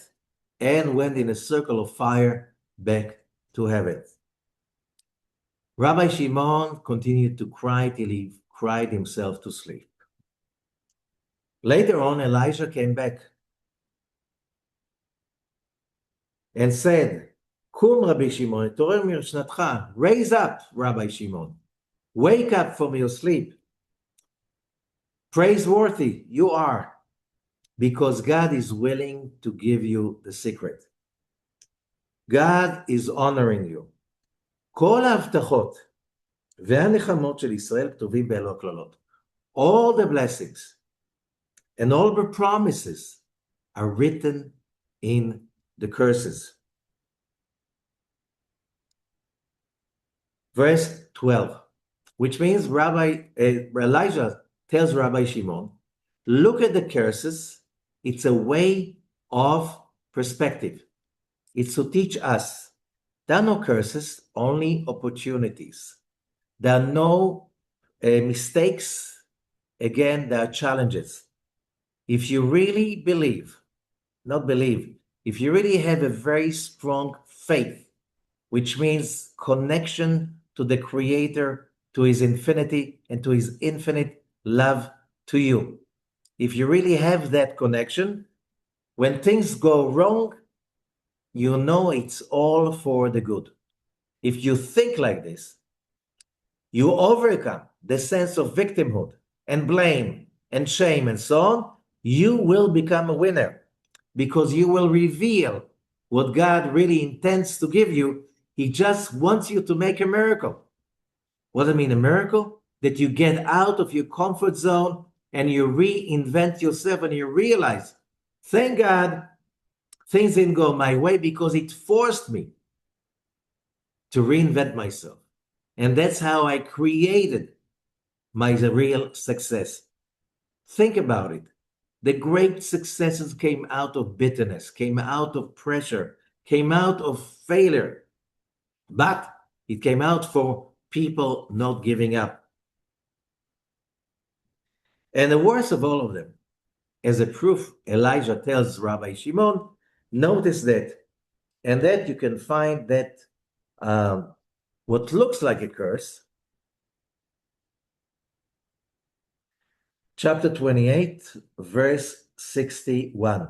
and went in a circle of fire back to heaven. Rabbi Shimon continued to cry till he cried himself to sleep. Later on, Elijah came back and said, Kum Rabbi Shimon, Torah Mishnatcha, raise up, Rabbi Shimon. Wake up from your sleep. Praiseworthy you are, because God is willing to give you the secret. God is honoring you. כל ההבטחות והנחמות של ישראל כתובים באלו הכללות. All the blessings and all the promises are written in the curses. Verse 12, which means Elijah tells Rabbi Shimon, look at the curses. It's a way of perspective. It's to teach us. There are no curses, only opportunities. There are no mistakes. Again, there are challenges. If you really if you really have a very strong faith, which means connection to the Creator, to His infinity, and to His infinite love to you. If you really have that connection, when things go wrong, you know it's all for the good. If you think like this, you overcome the sense of victimhood and blame and shame and so on, you will become a winner because you will reveal what God really intends to give you. He just wants you to make a miracle. What do I mean, a miracle? That you get out of your comfort zone and you reinvent yourself and you realize, thank God, things didn't go my way because it forced me to reinvent myself. And that's how I created my real success. Think about it. The great successes came out of bitterness, came out of pressure, came out of failure. But it came out for people not giving up. And the worst of all of them, as a proof, Elijah tells Rabbi Shimon, notice that, and that you can find that what looks like a curse, chapter 28, verse 61.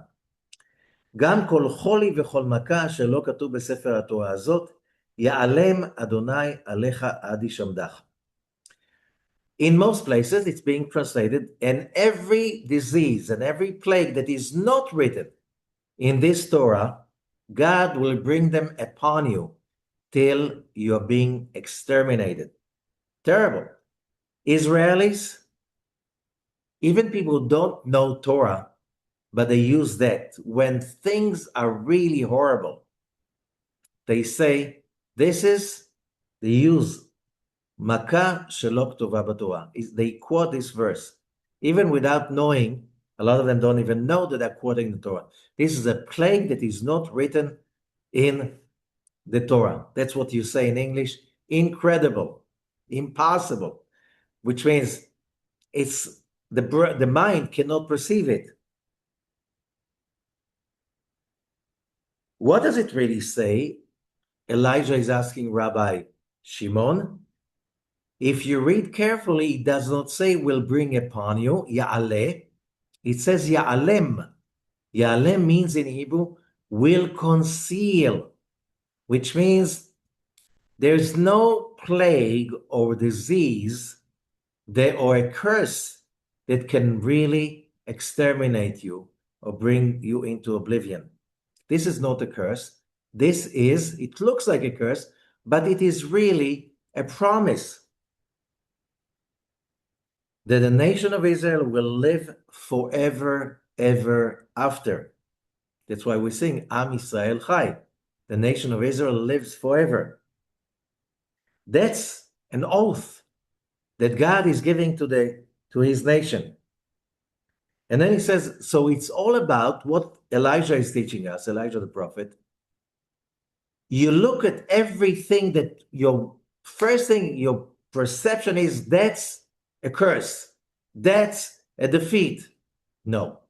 גם כל חולי וכל מכה שלא כתוב בספר התורה הזאת, יעלם אדוני עליך עד ישמדך. In most places, it's being translated, and every disease and every plague that is not written in this Torah, God will bring them upon you till you're being exterminated. Terrible. Israelis, even people who don't know Torah, but they use that. When things are really horrible, they say, they use Maka shelo k'tova b'Torah. They quote this verse, even without knowing. A lot of them don't even know that they're quoting the Torah. This is a plague that is not written in the Torah. That's what you say in English. Incredible, impossible, which means it's the mind cannot perceive it. What does it really say? Elijah is asking Rabbi Shimon. If you read carefully, it does not say will bring upon you, ya'aleh. It says ya'alem. Ya'alem means in Hebrew, will conceal, which means there's no plague or disease or a curse that can really exterminate you or bring you into oblivion. This is not a curse. it looks like a curse, but it is really a promise that the nation of Israel will live forever, ever after. That's why we sing Am Yisrael Chai. The nation of Israel lives forever. That's an oath that God is giving to his nation. And then he says, so it's all about what Elijah is teaching us, Elijah the prophet. You look at everything that your first thing, your perception is that's a curse, that's a defeat. No,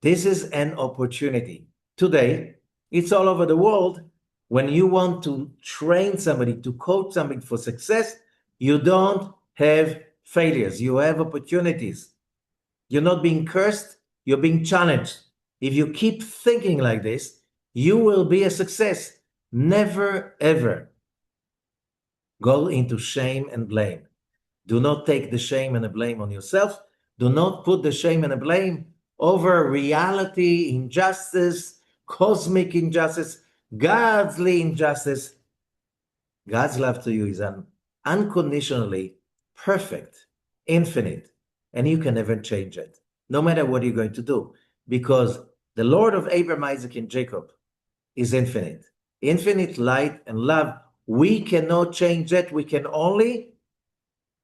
this is an opportunity. Today, it's all over the world. When you want to train somebody, to coach somebody for success, you don't have failures, you have opportunities. You're not being cursed, you're being challenged. If you keep thinking like this, you will be a success. Never, ever go into shame and blame. Do not take the shame and the blame on yourself. Do not put the shame and the blame over reality, injustice, cosmic injustice, godly injustice. God's love to you is unconditionally perfect, infinite, and you can never change it, no matter what you're going to do, because the Lord of Abraham, Isaac, and Jacob is infinite. Infinite light and love. We cannot change that. We can only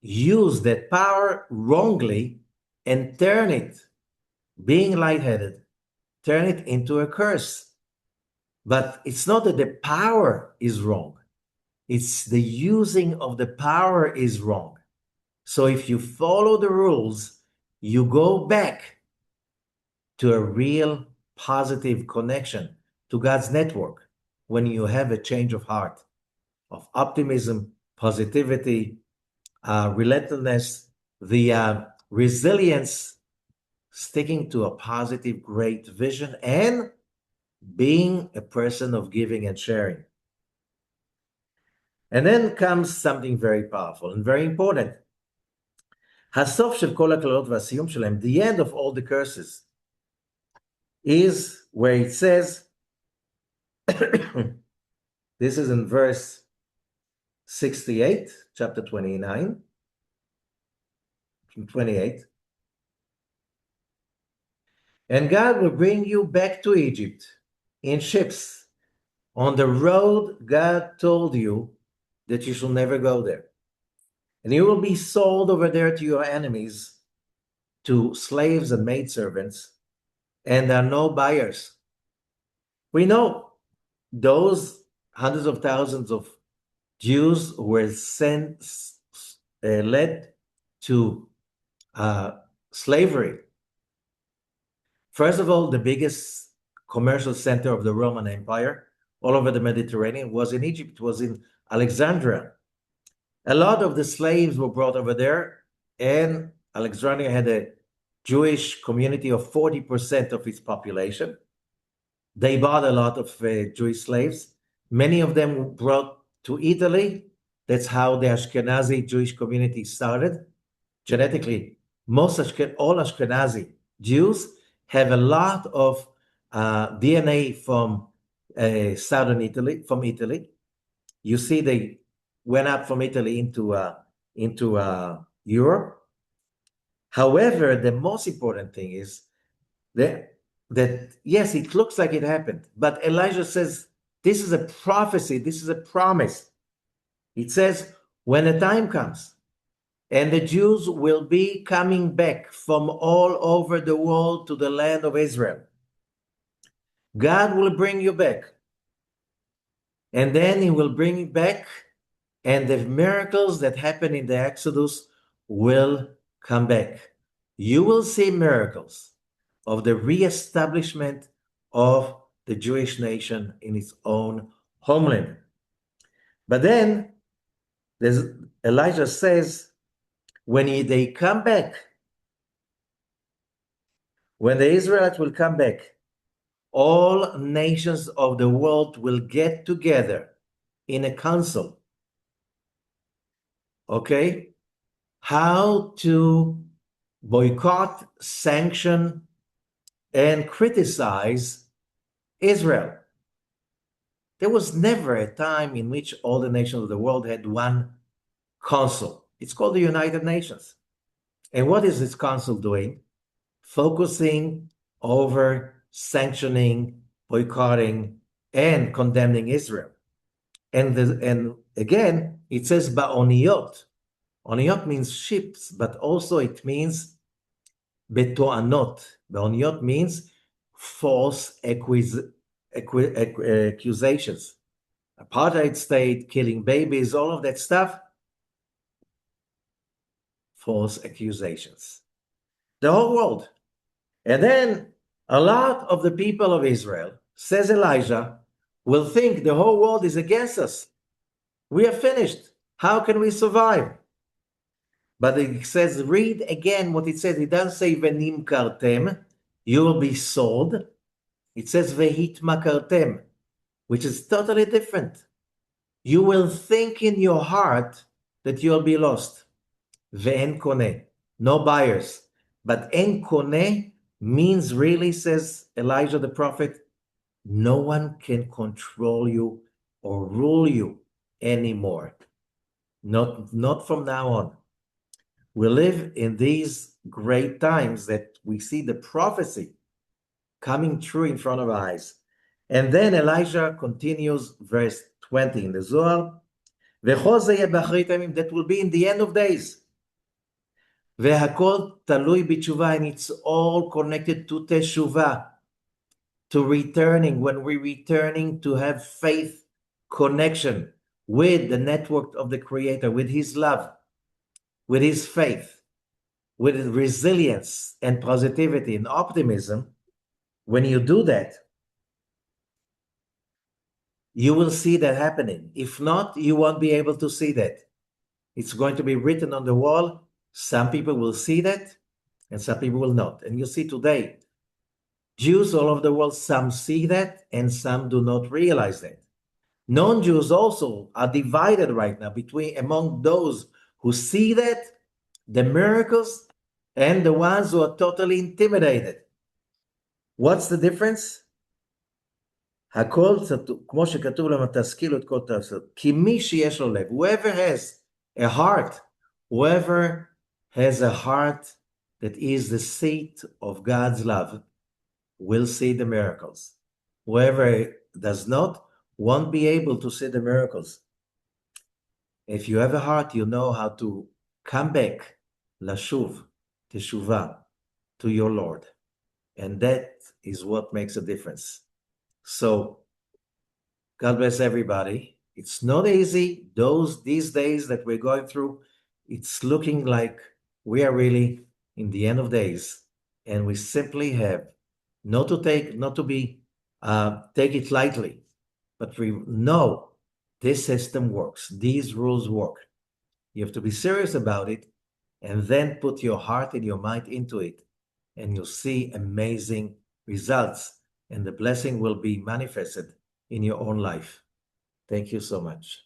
use that power wrongly and turn it, being lightheaded, turn it into a curse. But it's not that the power is wrong. It's the using of the power is wrong. So if you follow the rules, you go back to a real positive connection to God's network when you have a change of heart, of optimism, positivity, relentlessness, the resilience, sticking to a positive, great vision, and being a person of giving and sharing. And then comes something very powerful and very important. הסוף של כל הקללות והסיום שלהם, the end of all the curses, is where it says, this is in verse 68, chapter 29, 28. And God will bring you back to Egypt in ships on the road God told you that you shall never go there. And you will be sold over there to your enemies, to slaves and maidservants, and there are no buyers. We know those hundreds of thousands of Jews were led to slavery. First of all, the biggest commercial center of the Roman Empire, all over the Mediterranean, was in Egypt, was in Alexandria. A lot of the slaves were brought over there, and Alexandria had a Jewish community of 40% of its population. They bought a lot of Jewish slaves. Many of them were brought to Italy. That's how the Ashkenazi Jewish community started. Genetically, all Ashkenazi Jews have a lot of DNA from southern Italy, from Italy. You see, they went up from Italy into Europe. However, the most important thing is that yes, it looks like it happened, but Elijah says this is a prophecy, this is a promise. It says when the time comes and the Jews will be coming back from all over the world to the land of Israel, God will bring you back. And then he will bring you back, and the miracles that happen in the Exodus will come back. You will see miracles of the reestablishment of the Jewish nation in its own homeland. But then Elijah says, when they come back, when the Israelites will come back, all nations of the world will get together in a council. Okay? How to boycott, sanction, and criticize Israel. There was never a time in which all the nations of the world had one council. It's called the United Nations. And what is this council doing? Focusing over sanctioning, boycotting, and condemning Israel. And again, it says ba'oniyot. Oniyot means ships, but also it means betoanot. Ba'oniyot means false accusations. Apartheid state, killing babies, all of that stuff, false accusations. The whole world. And then a lot of the people of Israel, says Elijah, will think the whole world is against us. We are finished. How can we survive? But it says, read again what it says. It doesn't say venim kartem, you will be sold. It says vehit makartem, which is totally different. You will think in your heart that you'll be lost. Ve'en koneh, no buyers. But en koneh means really, says Elijah the prophet, no one can control you or rule you anymore. Not from now on. We live in these great times that we see the prophecy coming true in front of our eyes. And then Elijah continues, verse 20 in the Zohar, that will be in the end of days. והכל תלוי בתשובה, and it's all connected to Teshuvah, to returning, when we're returning to have faith connection with the network of the Creator, with His love, with His faith, with resilience and positivity and optimism. When you do that, you will see that happening. If not, you won't be able to see that. It's going to be written on the wall. Some people will see that, and some people will not. And you see today, Jews all over the world, some see that, and some do not realize that. Non-Jews also are divided right now among those who see that, the miracles, and the ones who are totally intimidated. What's the difference? הכל, כמו שכתוב למה תשכילו את כל תעשות, כי מי שיש לו לב, whoever has a heart, whoever has a heart that is the seat of God's love, will see the miracles. Whoever does not, won't be able to see the miracles. If you have a heart, you know how to come back, לשוב, Teshuvah, to your Lord. And that is what makes a difference. So, God bless everybody. It's not easy. These days that we're going through, it's looking like we are really in the end of days, and we simply have take it lightly, but we know this system works. These rules work. You have to be serious about it, and then put your heart and your mind into it, and you'll see amazing results. And the blessing will be manifested in your own life. Thank you so much.